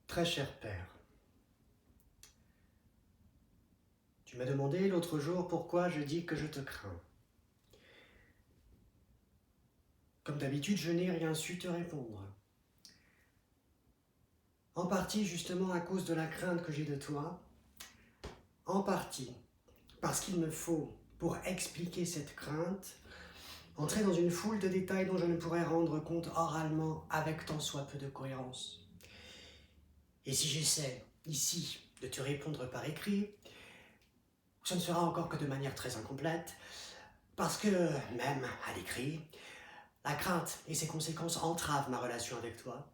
Très cher père, tu m'as demandé l'autre jour pourquoi je dis que je te crains. Comme d'habitude, je n'ai rien su te répondre. En partie justement à cause de la crainte que j'ai de toi, en partie parce qu'il me faut, pour expliquer cette crainte, entrer dans une foule de détails dont je ne pourrais rendre compte oralement avec tant soit peu de cohérence. Et si j'essaie, ici, de te répondre par écrit, ce ne sera encore que de manière très incomplète, parce que, même à l'écrit, la crainte et ses conséquences entravent ma relation avec toi,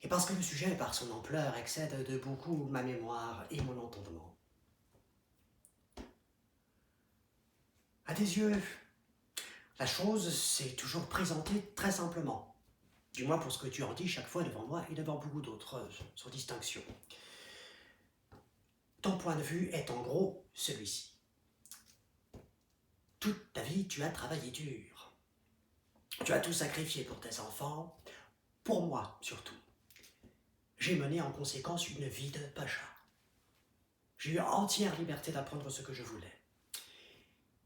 et parce que le sujet, par son ampleur, excède de beaucoup ma mémoire et mon entendement. À tes yeux, la chose s'est toujours présentée très simplement, du moins pour ce que tu en dis chaque fois devant moi et devant beaucoup d'autres, sans distinction. Ton point de vue est en gros celui-ci. Toute ta vie, tu as travaillé dur. Tu as tout sacrifié pour tes enfants, pour moi surtout. J'ai mené en conséquence une vie de pacha. J'ai eu entière liberté d'apprendre ce que je voulais.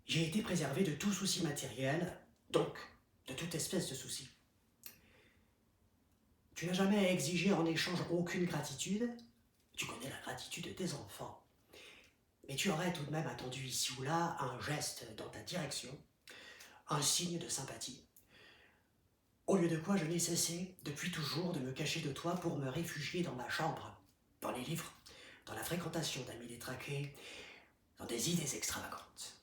J'ai été préservé de tout souci matériel, donc de toute espèce de souci. Tu n'as jamais exigé en échange aucune gratitude. Tu connais la gratitude des enfants. Mais tu aurais tout de même attendu ici ou là un geste dans ta direction, un signe de sympathie. Au lieu de quoi je n'ai cessé, depuis toujours, de me cacher de toi pour me réfugier dans ma chambre, dans les livres, dans la fréquentation d'amis détraqués, dans des idées extravagantes.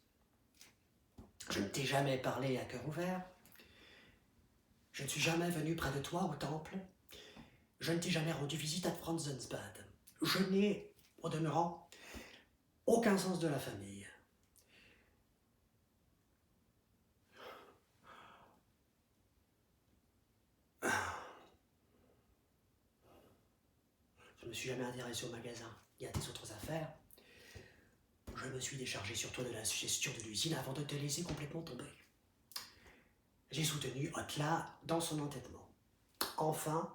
Je ne t'ai jamais parlé à cœur ouvert. Je ne suis jamais venu près de toi au temple. Je ne t'ai jamais rendu visite à Franzensbad. Je n'ai, au demeurant, aucun sens de la famille. Je ne me suis jamais intéressé au magasin et à tes autres affaires. Je me suis déchargé sur toi de la gestion de l'usine avant de te laisser complètement tomber. J'ai soutenu Hotla dans son entêtement. Enfin,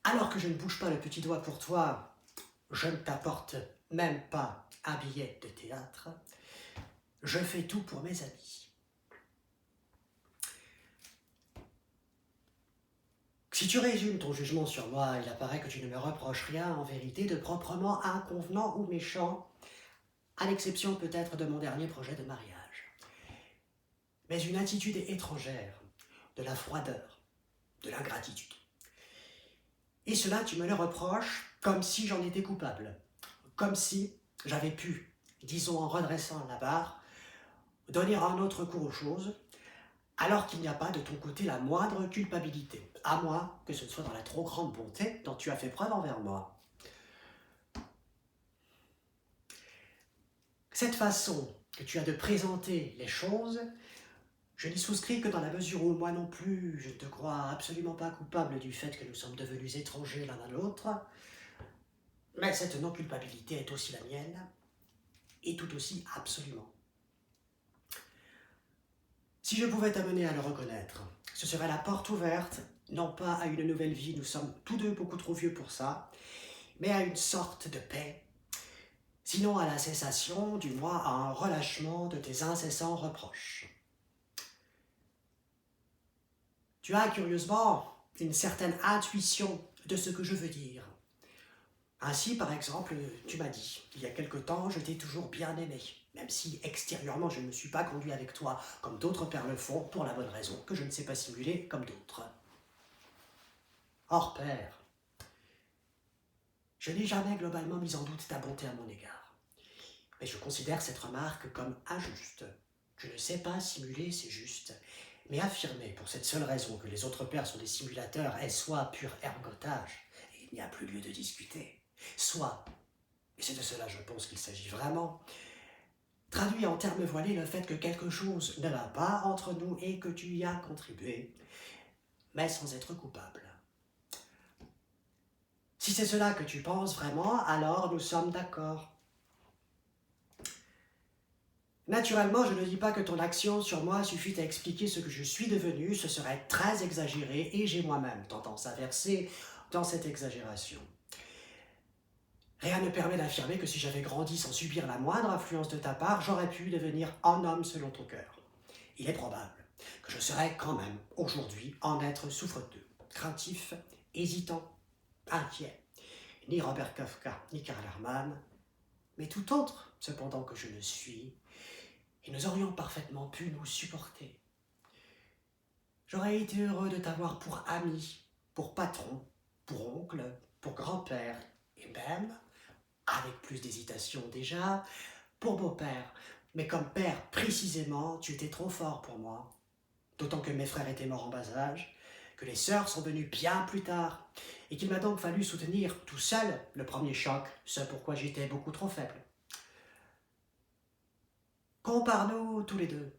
alors que je ne bouge pas le petit doigt pour toi, je ne t'apporte même pas un billet de théâtre, je fais tout pour mes amis. Si tu résumes ton jugement sur moi, il apparaît que tu ne me reproches rien en vérité de proprement inconvenant ou méchant, à l'exception peut-être de mon dernier projet de mariage. Mais une attitude étrangère, de la froideur, de l'ingratitude. Et cela, tu me le reproches comme si j'en étais coupable, comme si j'avais pu, disons en redressant la barre, donner un autre cours aux choses, alors qu'il n'y a pas de ton côté la moindre culpabilité, à moins que ce ne soit dans la trop grande bonté dont tu as fait preuve envers moi. Cette façon que tu as de présenter les choses, je n'y souscris que dans la mesure où moi non plus, je ne te crois absolument pas coupable du fait que nous sommes devenus étrangers l'un à l'autre, mais cette non-culpabilité est aussi la mienne, et tout aussi absolument. Si je pouvais t'amener à le reconnaître, ce serait la porte ouverte, non pas à une nouvelle vie, nous sommes tous deux beaucoup trop vieux pour ça, mais à une sorte de paix, sinon à la cessation, du moins à un relâchement de tes incessants reproches. Tu as curieusement une certaine intuition de ce que je veux dire. Ainsi, par exemple, tu m'as dit qu'il y a quelque temps, je t'ai toujours bien aimé, même si extérieurement je ne me suis pas conduit avec toi comme d'autres pères le font, pour la bonne raison que je ne sais pas simuler comme d'autres. Or, père, je n'ai jamais globalement mis en doute ta bonté à mon égard, mais je considère cette remarque comme injuste. Je ne sais pas simuler, c'est juste, mais affirmer pour cette seule raison que les autres pères sont des simulateurs est soit pur ergotage, et il n'y a plus lieu de discuter, soit, et c'est de cela je pense qu'il s'agit vraiment, traduit en termes voilés le fait que quelque chose ne va pas entre nous et que tu y as contribué, mais sans être coupable. Si c'est cela que tu penses vraiment, alors nous sommes d'accord. Naturellement, je ne dis pas que ton action sur moi suffit à expliquer ce que je suis devenu, ce serait très exagéré et j'ai moi-même tendance à verser dans cette exagération. Rien ne permet d'affirmer que si j'avais grandi sans subir la moindre influence de ta part, j'aurais pu devenir un homme selon ton cœur. Il est probable que je serais quand même, aujourd'hui, un être souffreteux, craintif, hésitant, inquiet. Ni Robert Kafka, ni Karl Hermann, mais tout autre, cependant, que je ne suis, et nous aurions parfaitement pu nous supporter. J'aurais été heureux de t'avoir pour ami, pour patron, pour oncle, pour grand-père, et même, avec plus d'hésitation déjà, pour beau-père. Mais comme père, précisément, tu étais trop fort pour moi. D'autant que mes frères étaient morts en bas âge, que les sœurs sont venues bien plus tard, et qu'il m'a donc fallu soutenir tout seul le premier choc, ce pourquoi j'étais beaucoup trop faible. Compare-nous tous les deux.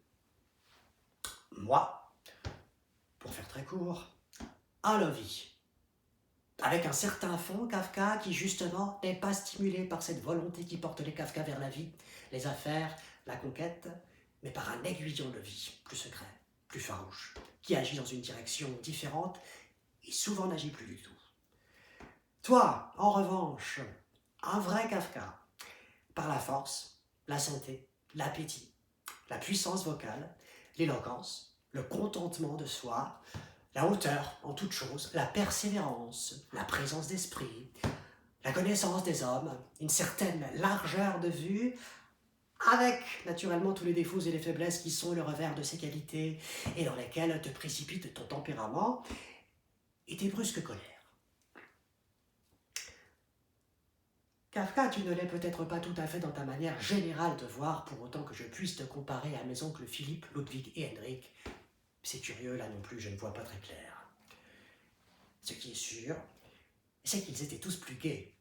Moi, pour faire très court, un Lovie, avec un certain fond Kafka qui justement n'est pas stimulé par cette volonté qui porte les Kafka vers la vie, les affaires, la conquête, mais par un aiguillon de vie, plus secret, plus farouche, qui agit dans une direction différente et souvent n'agit plus du tout. Toi, en revanche, un vrai Kafka, par la force, la santé, l'appétit, la puissance vocale, l'éloquence, le contentement de soi, la hauteur en toute chose, la persévérance, la présence d'esprit, la connaissance des hommes, une certaine largeur de vue, avec naturellement tous les défauts et les faiblesses qui sont le revers de ces qualités et dans lesquelles te précipite ton tempérament et tes brusques colères. Kafka, tu ne l'es peut-être pas tout à fait dans ta manière générale de voir, pour autant que je puisse te comparer à mes oncles Philippe, Ludwig et Henrik. C'est curieux, là non plus, je ne vois pas très clair. Ce qui est sûr, c'est qu'ils étaient tous plus gais,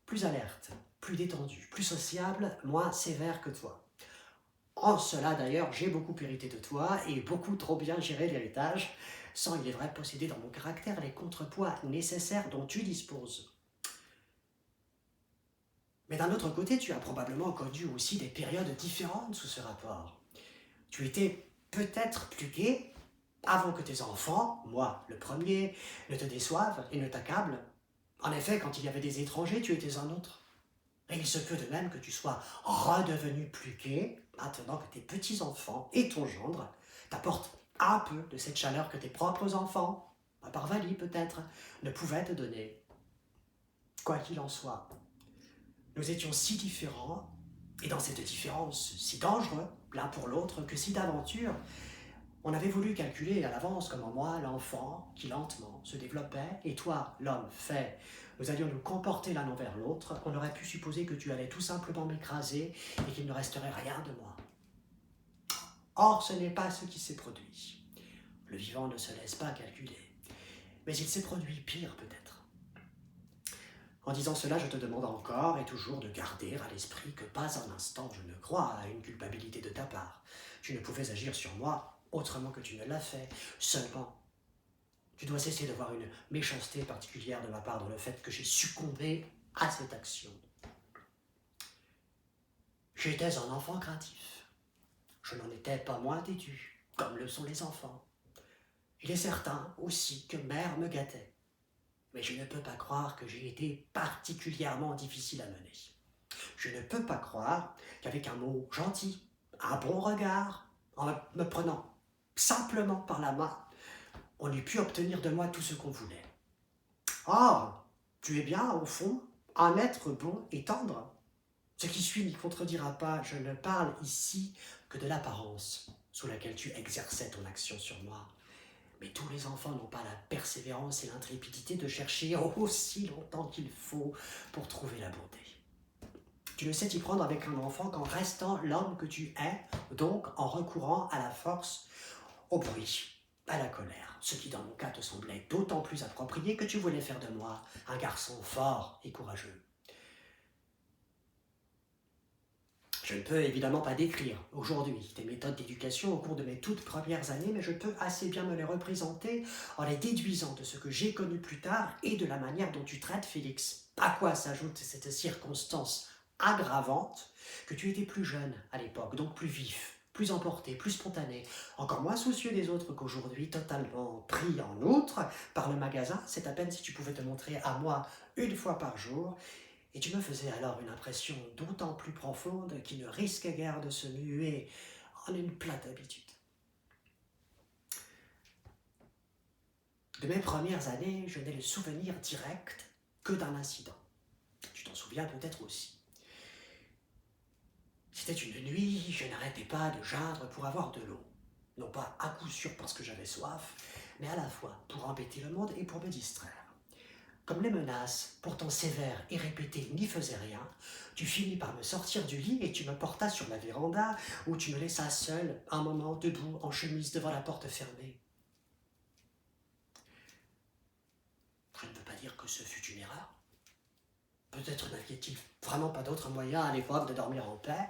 plus alertes, plus détendus, plus sociables, moins sévères que toi. En cela, d'ailleurs, j'ai beaucoup hérité de toi et beaucoup trop bien géré l'héritage, sans, il est vrai, posséder dans mon caractère les contrepoids nécessaires dont tu disposes. Mais d'un autre côté, tu as probablement connu aussi des périodes différentes sous ce rapport. Tu étais peut-être plus gai avant que tes enfants, moi le premier, ne te déçoivent et ne t'accablent. En effet, quand il y avait des étrangers, tu étais un autre. Et il se peut de même que tu sois redevenu plus gai, maintenant que tes petits-enfants et ton gendre t'apportent un peu de cette chaleur que tes propres enfants, à part Vali peut-être, ne pouvaient te donner. Quoi qu'il en soit, nous étions si différents, et dans cette différence si dangereux, l'un pour l'autre, que si d'aventure, on avait voulu calculer à l'avance comment moi, l'enfant, qui lentement se développait, et toi, l'homme fait, nous allions nous comporter l'un envers l'autre, on aurait pu supposer que tu allais tout simplement m'écraser et qu'il ne resterait rien de moi. Or, ce n'est pas ce qui s'est produit. Le vivant ne se laisse pas calculer. Mais il s'est produit pire peut-être. En disant cela, je te demande encore et toujours de garder à l'esprit que pas un instant je ne crois à une culpabilité de ta part. Tu ne pouvais agir sur moi autrement que tu ne l'as fait. Seulement, tu dois cesser de voir une méchanceté particulière de ma part dans le fait que j'ai succombé à cette action. J'étais un enfant craintif. Je n'en étais pas moins têtu, comme le sont les enfants. Il est certain aussi que mère me gâtait. Mais je ne peux pas croire que j'ai été particulièrement difficile à mener. Je ne peux pas croire qu'avec un mot gentil, un bon regard, en me prenant simplement par la main, on eût pu obtenir de moi tout ce qu'on voulait. Or, tu es bien, au fond, un être bon et tendre. Ce qui suit n'y contredira pas, je ne parle ici que de l'apparence sous laquelle tu exerçais ton action sur moi. Mais tous les enfants n'ont pas la persévérance et l'intrépidité de chercher aussi longtemps qu'il faut pour trouver la bonté. Tu ne sais t'y prendre avec un enfant qu'en restant l'homme que tu es, donc en recourant à la force, au bruit, à la colère, ce qui dans mon cas te semblait d'autant plus approprié que tu voulais faire de moi un garçon fort et courageux. Je ne peux évidemment pas décrire aujourd'hui tes méthodes d'éducation au cours de mes toutes premières années, mais je peux assez bien me les représenter en les déduisant de ce que j'ai connu plus tard et de la manière dont tu traites Félix. À quoi s'ajoute cette circonstance aggravante que tu étais plus jeune à l'époque, donc plus vif, plus emporté, plus spontané, encore moins soucieux des autres qu'aujourd'hui, totalement pris en outre par le magasin. C'est à peine si tu pouvais te montrer à moi une fois par jour, et tu me faisais alors une impression d'autant plus profonde qui ne risquait guère de se muer en une plate habitude. De mes premières années, je n'ai le souvenir direct que d'un incident. Tu t'en souviens peut-être aussi. C'était une nuit, je n'arrêtais pas de geindre pour avoir de l'eau. Non pas à coup sûr parce que j'avais soif, mais à la fois pour embêter le monde et pour me distraire. Comme les menaces, pourtant sévères et répétées, n'y faisaient rien, tu finis par me sortir du lit et tu me portas sur la véranda où tu me laissas seul un moment debout en chemise devant la porte fermée. Je ne veux pas dire que ce fut une erreur. Peut-être n'aviez-il vraiment pas d'autre moyen à l'époque de dormir en paix.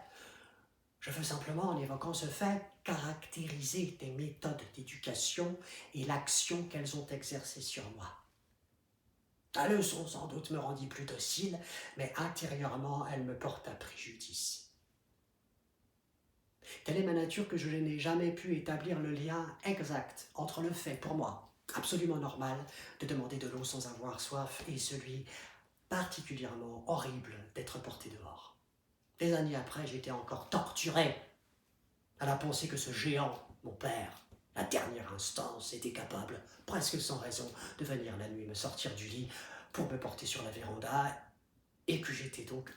Je veux simplement, en évoquant ce fait, caractériser tes méthodes d'éducation et l'action qu'elles ont exercée sur moi. Ta leçon sans doute me rendit plus docile, mais intérieurement, elle me porta préjudice. Telle est ma nature que je n'ai jamais pu établir le lien exact entre le fait, pour moi, absolument normal, de demander de l'eau sans avoir soif et celui particulièrement horrible d'être porté dehors. Des années après, j'étais encore torturé à la pensée que ce géant, mon père, la dernière instance, était capable, presque sans raison, de venir la nuit me sortir du lit pour me porter sur la véranda, et que j'étais donc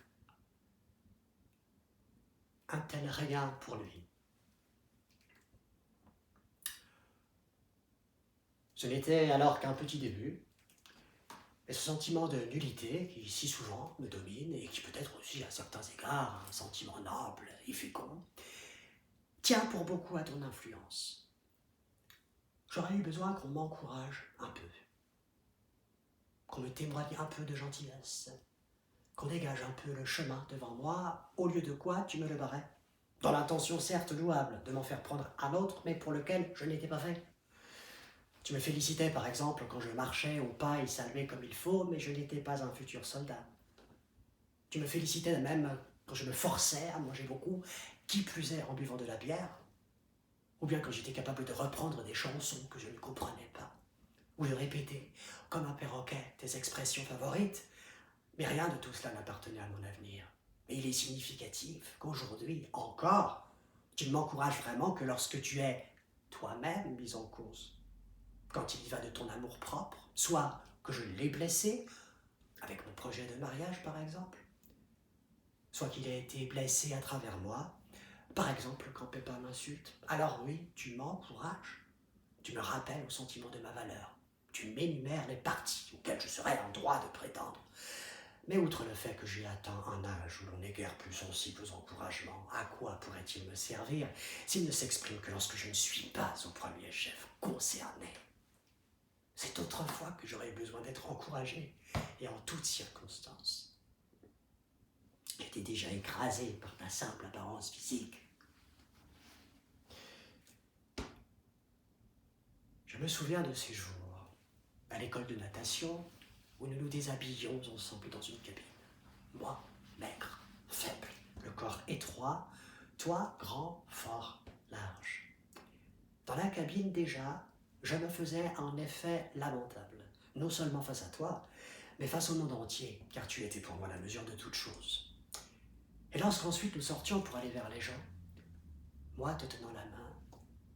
un tel rien pour lui. Ce n'était alors qu'un petit début, et ce sentiment de nullité qui si souvent me domine, et qui peut être aussi à certains égards un sentiment noble et fécond, tient pour beaucoup à ton influence. J'aurais eu besoin qu'on m'encourage un peu, qu'on me témoigne un peu de gentillesse, qu'on dégage un peu le chemin devant moi, au lieu de quoi tu me le barrais, dans l'intention certes louable de m'en faire prendre un autre, mais pour lequel je n'étais pas fait. Tu me félicitais par exemple quand je marchais au pas et saluais comme il faut, mais je n'étais pas un futur soldat. Tu me félicitais même quand je me forçais à manger beaucoup, qui plus est en buvant de la bière, ou bien quand j'étais capable de reprendre des chansons que je ne comprenais pas, ou de répéter, comme un perroquet, tes expressions favorites, mais rien de tout cela n'appartenait à mon avenir. Et il est significatif qu'aujourd'hui, encore, tu ne m'encourages vraiment que lorsque tu es toi-même mis en cause. Quand il y va de ton amour-propre, soit que je l'ai blessé, avec mon projet de mariage par exemple, soit qu'il a été blessé à travers moi, par exemple quand Pépin m'insulte. Alors oui, tu m'encourages, tu me rappelles au sentiment de ma valeur, tu m'énumères les parties auxquelles je serais en droit de prétendre. Mais outre le fait que j'ai atteint un âge où l'on n'est guère plus sensible aux encouragements, à quoi pourrait-il me servir s'il ne s'exprime que lorsque je ne suis pas au premier chef concerné? C'est autrefois que j'aurais besoin d'être encouragé, et en toutes circonstances. J'étais déjà écrasé par ta simple apparence physique. Je me souviens de ces jours, à l'école de natation, où nous nous déshabillions ensemble dans une cabine. Moi, maigre, faible, le corps étroit, toi, grand, fort, large. Dans la cabine déjà, je me faisais un effet lamentable, non seulement face à toi, mais face au monde entier, car tu étais pour moi la mesure de toute chose. Et lorsqu'ensuite nous sortions pour aller vers les gens, moi te tenant la main,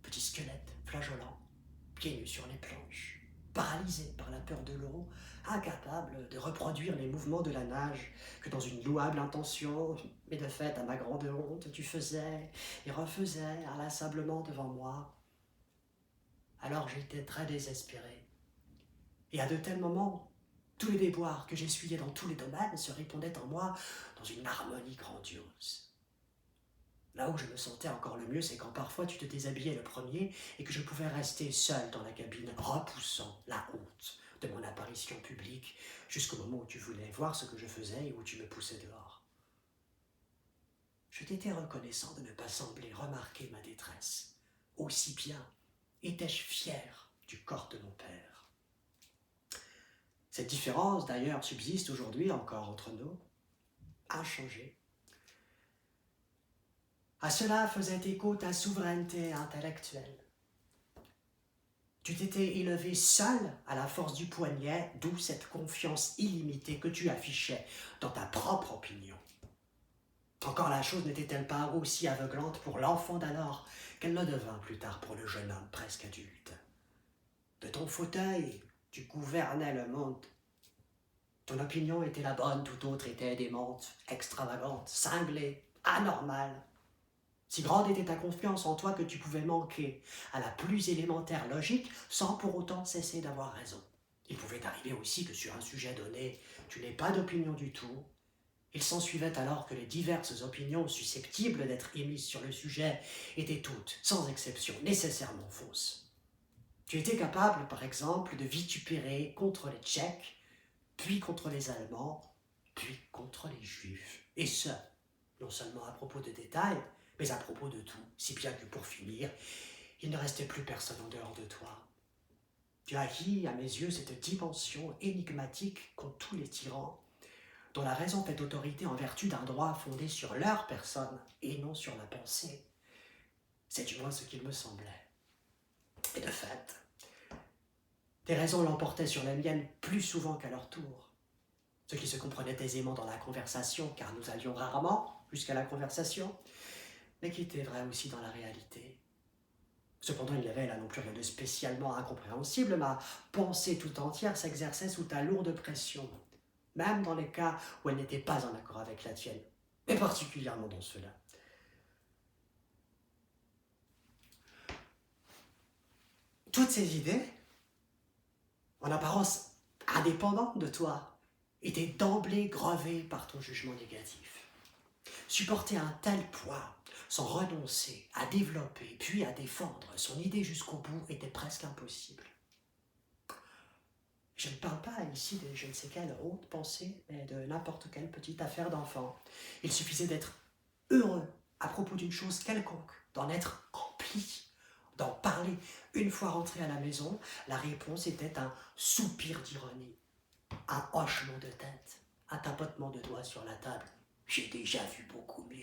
petit squelette flageolant, pieds nus sur les planches, paralysé par la peur de l'eau, incapable de reproduire les mouvements de la nage que dans une louable intention, mais de fait à ma grande honte, tu faisais et refaisais inlassablement devant moi. Alors j'étais très désespéré. Et à de tels moments, tous les déboires que j'essuyais dans tous les domaines se répondaient en moi dans une harmonie grandiose. Là où je me sentais encore le mieux, c'est quand parfois tu te déshabillais le premier et que je pouvais rester seul dans la cabine, repoussant la honte de mon apparition publique jusqu'au moment où tu voulais voir ce que je faisais et où tu me poussais dehors. Je t'étais reconnaissant de ne pas sembler remarquer ma détresse. Aussi bien étais-je fier du corps de mon père. Cette différence, d'ailleurs, subsiste aujourd'hui encore entre nous, inchangée. À cela faisait écho ta souveraineté intellectuelle. Tu t'étais élevé seul à la force du poignet, d'où cette confiance illimitée que tu affichais dans ta propre opinion. Encore la chose n'était-elle pas aussi aveuglante pour l'enfant d'alors qu'elle le devint plus tard pour le jeune homme presque adulte. De ton fauteuil, tu gouvernais le monde. Ton opinion était la bonne, tout autre était démente, extravagante, cinglée, anormale. Si grande était ta confiance en toi que tu pouvais manquer à la plus élémentaire logique sans pour autant cesser d'avoir raison. Il pouvait arriver aussi que sur un sujet donné, tu n'aies pas d'opinion du tout. Il s'ensuivait alors que les diverses opinions susceptibles d'être émises sur le sujet étaient toutes, sans exception, nécessairement fausses. Tu étais capable, par exemple, de vitupérer contre les Tchèques, puis contre les Allemands, puis contre les Juifs. Et ce, non seulement à propos de détails, mais à propos de tout, si bien que pour finir, il ne restait plus personne en dehors de toi. Tu as acquis, à mes yeux, cette dimension énigmatique qu'ont tous les tyrans, dont la raison fait autorité en vertu d'un droit fondé sur leur personne et non sur la pensée. C'est du moins ce qu'il me semblait. Et de fait, tes raisons l'emportaient sur la mienne plus souvent qu'à leur tour. Ce qui se comprenait aisément dans la conversation, car nous allions rarement jusqu'à la conversation, mais qui était vrai aussi dans la réalité. Cependant, il n'y avait là non plus rien de spécialement incompréhensible. Ma pensée tout entière s'exerçait sous ta lourde pression, même dans les cas où elle n'était pas en accord avec la tienne, et particulièrement dans ceux-là. Toutes ces idées, en apparence indépendantes de toi, étaient d'emblée gravées par ton jugement négatif. Supporter un tel poids, sans renoncer à développer puis à défendre son idée jusqu'au bout, était presque impossible. Je ne parle pas ici de je ne sais quelle haute pensée, mais de n'importe quelle petite affaire d'enfant. Il suffisait d'être heureux à propos d'une chose quelconque, d'en être empli, d'en parler. Une fois rentré à la maison, la réponse était un soupir d'ironie, un hochement de tête, un tapotement de doigts sur la table. J'ai déjà vu beaucoup mieux.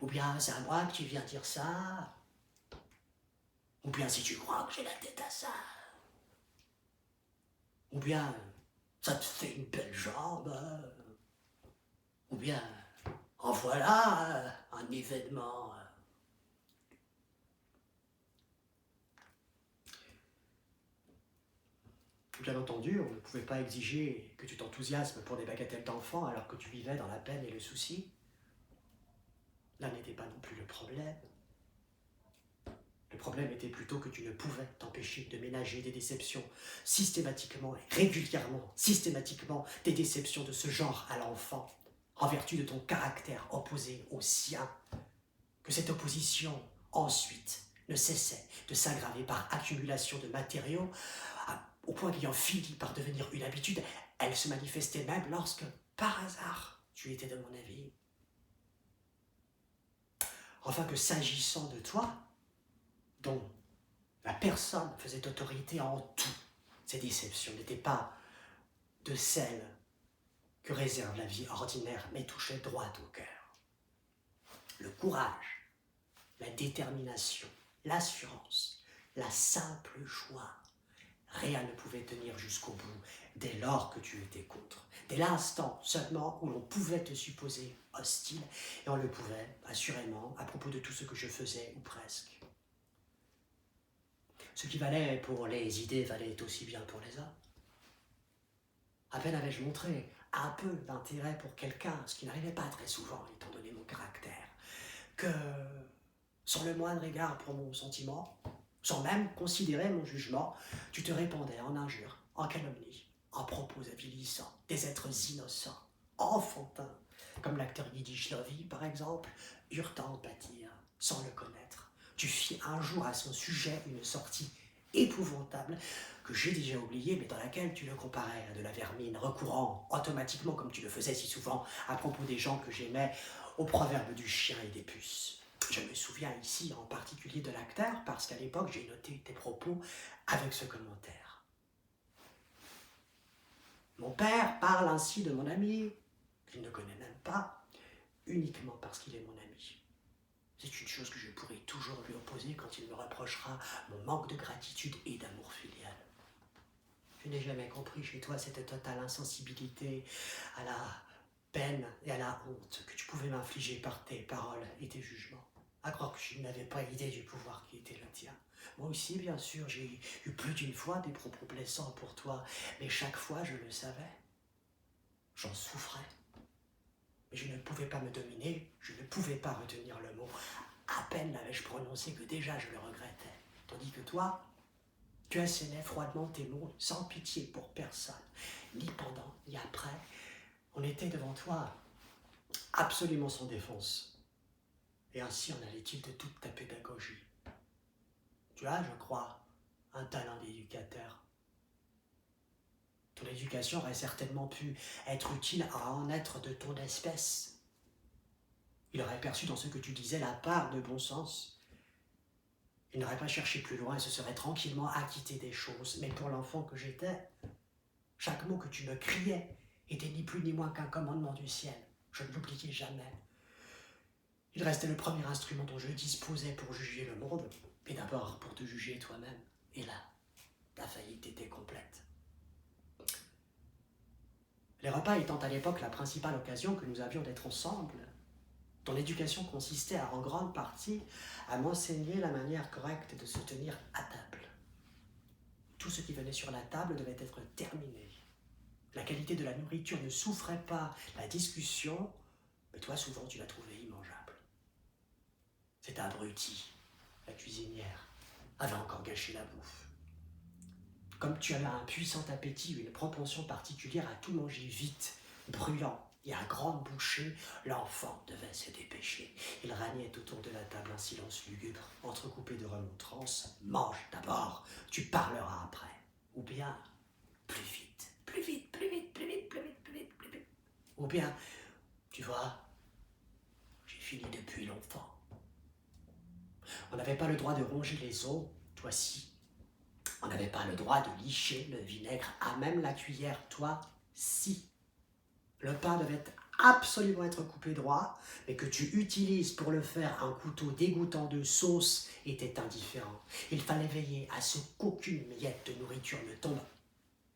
Ou bien c'est à moi que tu viens dire ça. Ou bien si tu crois que j'ai la tête à ça. Ou bien ça te fait une belle jambe. Ou bien en voilà un événement. Bien entendu, on ne pouvait pas exiger que tu t'enthousiasmes pour des bagatelles d'enfants alors que tu vivais dans la peine et le souci. Là n'était pas non plus le problème. Le problème était plutôt que tu ne pouvais t'empêcher de ménager des déceptions systématiquement et régulièrement, des déceptions de ce genre à l'enfant, en vertu de ton caractère opposé au sien, que cette opposition, ensuite, ne cessait de s'aggraver par accumulation de matériaux, au point qu'ayant fini par devenir une habitude, elle se manifestait même lorsque, par hasard, tu étais de mon avis. Enfin que s'agissant de toi, dont la personne faisait autorité en tout, ces déceptions n'étaient pas de celles que réserve la vie ordinaire, mais touchaient droit au cœur. Le courage, la détermination, l'assurance, la simple joie, rien ne pouvait tenir jusqu'au bout dès lors que tu étais contre. Dès l'instant seulement où l'on pouvait te supposer hostile, et on le pouvait, assurément, à propos de tout ce que je faisais, ou presque. Ce qui valait pour les idées valait aussi bien pour les hommes. À peine avais-je montré un peu d'intérêt pour quelqu'un, ce qui n'arrivait pas très souvent, étant donné mon caractère, que, sans le moindre égard pour mon sentiment, sans même considérer mon jugement, tu te répandais en injures, en calomnies, en propos avilissants, des êtres innocents, enfantins, comme l'acteur Yiddish Novi, par exemple, eurent à en pâtir, sans le connaître. Tu fis un jour à son sujet une sortie épouvantable que j'ai déjà oubliée, mais dans laquelle tu le comparais à de la vermine, recourant automatiquement, comme tu le faisais si souvent, à propos des gens que j'aimais, au proverbe du chien et des puces. Je me souviens ici en particulier de l'acteur, parce qu'à l'époque j'ai noté tes propos avec ce commentaire. Mon père parle ainsi de mon ami, qu'il ne connaît même pas, uniquement parce qu'il est mon ami. C'est une chose que je pourrai toujours lui opposer quand il me reprochera mon manque de gratitude et d'amour filial. Je n'ai jamais compris chez toi cette totale insensibilité à la peine et à la honte que tu pouvais m'infliger par tes paroles et tes jugements. À croire que je n'avais pas idée du pouvoir qui était le tien. Moi aussi, bien sûr, j'ai eu plus d'une fois des propos blessants pour toi, mais chaque fois, je le savais. J'en souffrais. Mais je ne pouvais pas me dominer, je ne pouvais pas retenir le mot. À peine l'avais-je prononcé que déjà je le regrettais. Tandis que toi, tu assénais froidement tes mots sans pitié pour personne, ni pendant, ni après. On était devant toi absolument sans défense. Et ainsi en allait-il de toute ta pédagogie. Tu as, je crois, un talent d'éducateur. Ton éducation aurait certainement pu être utile à en être de ton espèce. Il aurait perçu dans ce que tu disais la part de bon sens. Il n'aurait pas cherché plus loin et se serait tranquillement acquitté des choses. Mais pour l'enfant que j'étais, chaque mot que tu me criais était ni plus ni moins qu'un commandement du ciel. Je ne l'oubliais jamais. Il restait le premier instrument dont je disposais pour juger le monde, et d'abord pour te juger toi-même. Et là, ta faillite était complète. Les repas étant à l'époque la principale occasion que nous avions d'être ensemble, ton éducation consistait en grande partie à m'enseigner la manière correcte de se tenir à table. Tout ce qui venait sur la table devait être terminé. La qualité de la nourriture ne souffrait pas la discussion, mais toi souvent tu la trouvais immangeable. Cette abrutie, la cuisinière, avait encore gâché la bouffe. Comme tu avais un puissant appétit ou une propension particulière à tout manger vite, brûlant et à grande bouchée, l'enfant devait se dépêcher. Il régnait autour de la table un silence lugubre, entrecoupé de remontrances. Mange d'abord, tu parleras après. Ou bien, plus vite, plus vite, plus vite, plus vite, plus vite, plus vite, plus vite. Ou bien, tu vois, j'ai fini depuis longtemps. On n'avait pas le droit de ronger les os, toi si. On n'avait pas le droit de licher le vinaigre à même la cuillère, toi si. Le pain devait absolument être coupé droit, mais que tu utilises pour le faire un couteau dégoûtant de sauce était indifférent. Il fallait veiller à ce qu'aucune miette de nourriture ne tombe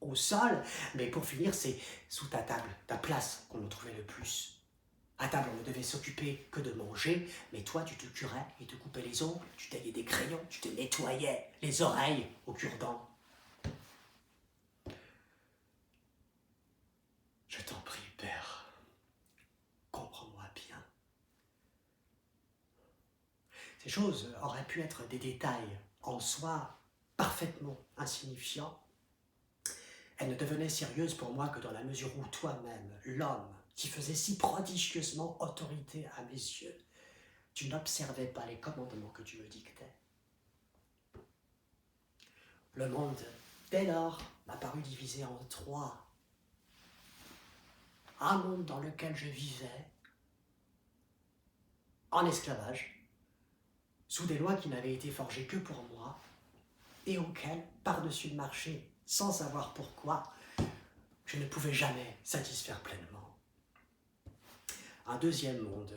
au sol, mais pour finir, c'est sous ta table, ta place, qu'on en trouvait le plus. À table, on ne devait s'occuper que de manger, mais toi, tu te curais et te coupais les ongles, tu taillais des crayons, tu te nettoyais les oreilles au cure-dent. Je t'en prie, père, comprends-moi bien. Ces choses auraient pu être des détails en soi parfaitement insignifiants. Elles ne devenaient sérieuses pour moi que dans la mesure où toi-même, l'homme, qui faisait si prodigieusement autorité à mes yeux, tu n'observais pas les commandements que tu me dictais. Le monde, dès lors, m'a paru divisé en trois. Un monde dans lequel je vivais en esclavage, sous des lois qui n'avaient été forgées que pour moi, et auquel, par-dessus le marché, sans savoir pourquoi, je ne pouvais jamais satisfaire pleinement. Un deuxième monde,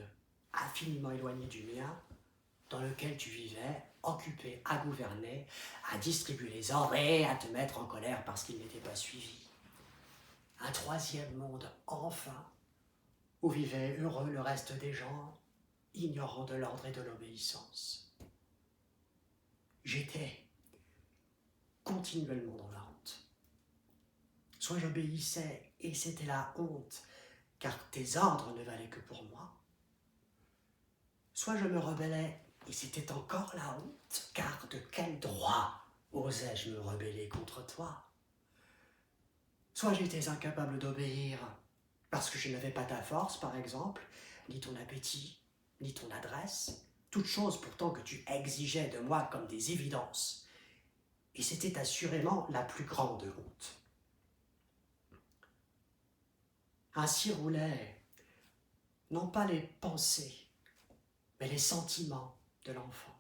infiniment éloigné du mien, dans lequel tu vivais, occupé à gouverner, à distribuer les ordres et à te mettre en colère parce qu'ils n'étaient pas suivis. Un troisième monde, enfin, où vivait heureux le reste des gens, ignorant de l'ordre et de l'obéissance. J'étais continuellement dans la honte. Soit j'obéissais et c'était la honte, car tes ordres ne valaient que pour moi. Soit je me rebellais et c'était encore la honte, car de quel droit osais-je me rebeller contre toi? Soit j'étais incapable d'obéir parce que je n'avais pas ta force, par exemple, ni ton appétit, ni ton adresse, toutes choses pourtant que tu exigeais de moi comme des évidences. Et c'était assurément la plus grande honte. Ainsi roulaient, non pas les pensées, mais les sentiments de l'enfant.